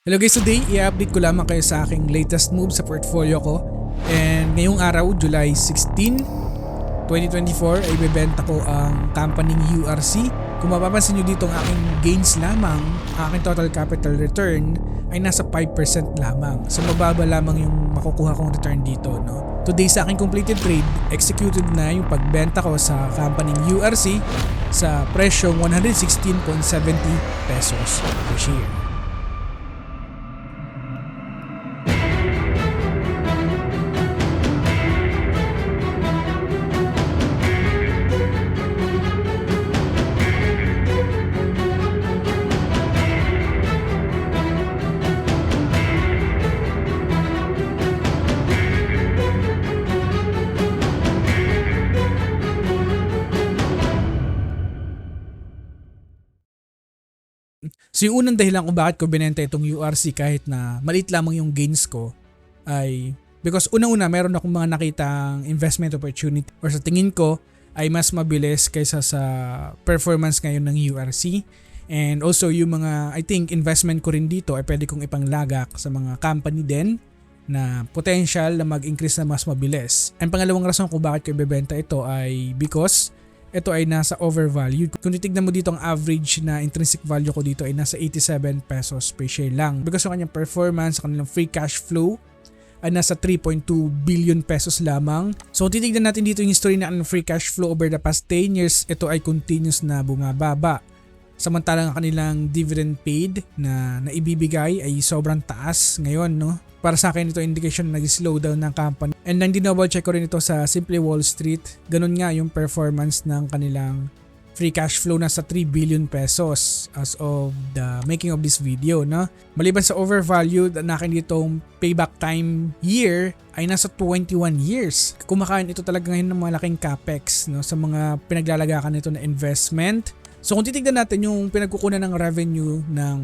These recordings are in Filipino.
Hello guys, today i-update ko lamang kayo sa aking latest move sa portfolio ko. And ngayong araw, July 16, 2024 ay bebenta ko ang company URC. Kung mapapansin nyo dito ang aking gains lamang, aking total capital return ay nasa 5% lamang. So mababa lamang yung makukuha kong return dito. No? Today sa aking completed trade, executed na yung pagbenta ko sa company URC sa presyong 116.70 pesos per share. So yung unang dahilan kung bakit ko binenta itong URC kahit na maliit lamang yung gains ko ay because unang-una meron akong mga nakitang investment opportunity or sa tingin ko ay mas mabilis kaysa sa performance ngayon ng URC. And also yung mga I think investment ko rin dito ay pwede kong ipanglagak sa mga company din na potential na mag-increase na mas mabilis. Ang pangalawang rason kung bakit ko ibebenta ito ay because ito ay nasa overvalued. Kung titignan mo dito ang average na intrinsic value ko dito ay nasa 87 pesos per share lang. Because ng kanyang performance, kanilang free cash flow ay nasa 3.2 billion pesos lamang. So kung titignan natin dito yung history ng free cash flow over the past 10 years, ito ay continuous na bumababa. Samantalang ang kanilang dividend paid na naibibigay ay sobrang taas ngayon, no? Para sa akin ito indication na nag-slow down ng company. And nang dinouble check ko rin ito sa Simply Wall Street, ganun nga yung performance ng kanilang free cash flow na sa 3 billion pesos as of the making of this video, no? Maliban sa overvalued, ang akin ditong payback time year ay nasa 21 years. Kumakain ito talaga ngayon ng mga laking capex, no, sa mga pinaglalagakan nito na investment. So kung titignan natin yung pinagkukunan ng revenue ng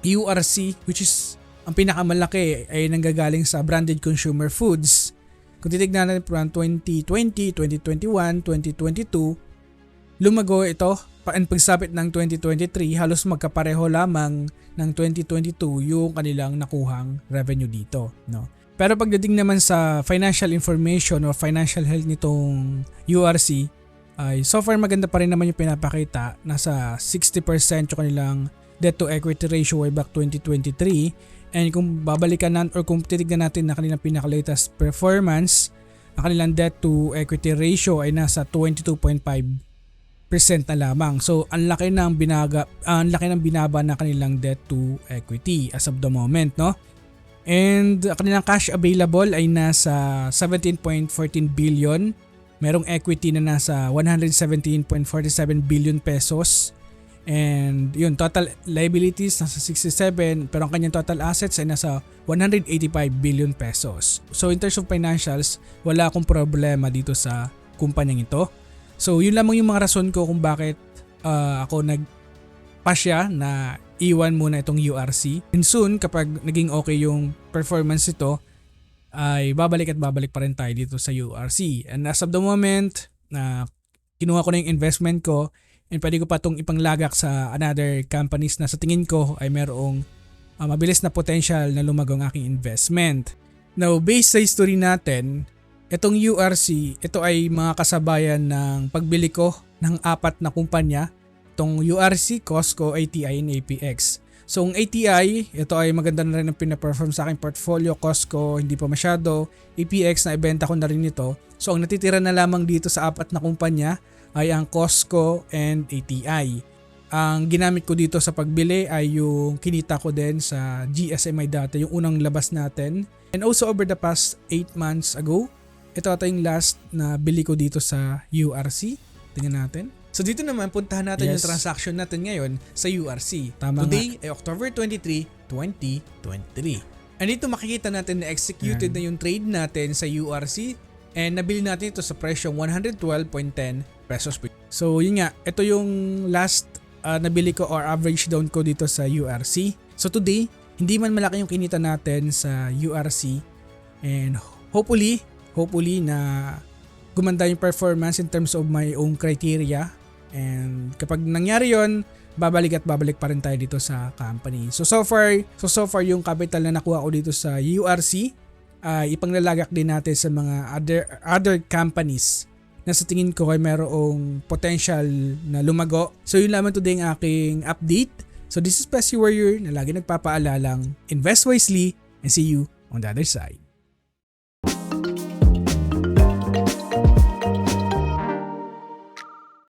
URC, which is ang pinakamalaki ay nanggagaling sa branded consumer foods. Kung titignan natin from 2020, 2021, 2022, lumago ito. And pagsapit ng 2023, halos magkapareho lamang ng 2022 yung kanilang nakuhang revenue dito. No? Pero pagdating naman sa financial information or financial health nitong URC, ay so far maganda pa rin naman yung pinapakita. Nasa 60% yung kanilang debt to equity ratio way back 2023. And kung babalikan natin or kung titignan natin na kanilang pinaka-latest performance, ang kanilang debt to equity ratio ay nasa 22.5% na lamang. So ang laki ng binaba na kanilang debt to equity as of the moment, no? And kanilang cash available ay nasa 17.14 billion. Merong equity na nasa 117.47 billion pesos. And yun, total liabilities nasa 67, pero ang kanyang total assets ay nasa 185 billion pesos. So in terms of financials, wala akong problema dito sa kumpanyang ito. So yun lamang yung mga rason ko kung bakit ako nagpasya na iwan muna itong URC. And soon, kapag naging okay yung performance ito, ay babalik pa rin tayo dito sa URC. And as of the moment, kinuha ko na yung investment ko, and pwede ko pa itong ipanglagak sa another companies na sa tingin ko ay merong mabilis na potential na lumago ang aking investment. Now, based sa history natin, itong URC, ito ay mga kasabayan ng pagbili ko ng 4 na kumpanya. Itong URC, Costco, ATI, and APX. So, ang ATI, ito ay maganda na rin ang pinaperform sa aking portfolio. Costco, hindi pa masyado. APX, na ibenta ko na rin ito. So, ang natitira na lamang dito sa 4 na kumpanya ay ang Costco and ATI. Ang ginamit ko dito sa pagbili ay yung kinita ko din sa GSMI dati, yung unang labas natin. And also over the past 8 months ago, ito ata yung last na bili ko dito sa URC. Tingnan natin. So dito naman, puntahan natin yung transaction natin ngayon sa URC. Today ay October 23, 2023. And dito makikita natin na executed na yung trade natin sa URC. And nabili natin ito sa presyong 112.10 pesos. So yun nga, ito yung last nabili ko or average down ko dito sa URC. So today, hindi man malaki yung kinita natin sa URC. And hopefully na gumanda yung performance in terms of my own criteria. And kapag nangyari yon, babalik pa rin tayo dito sa company. So far yung capital na nakuha ko dito sa URC ay ipanglalagak din natin sa mga other companies na sa tingin ko ay merong potential na lumago. So yun lamang today ang aking update. So this is Pesky Warrior na lagi nagpapaalalang invest wisely and see you on the other side.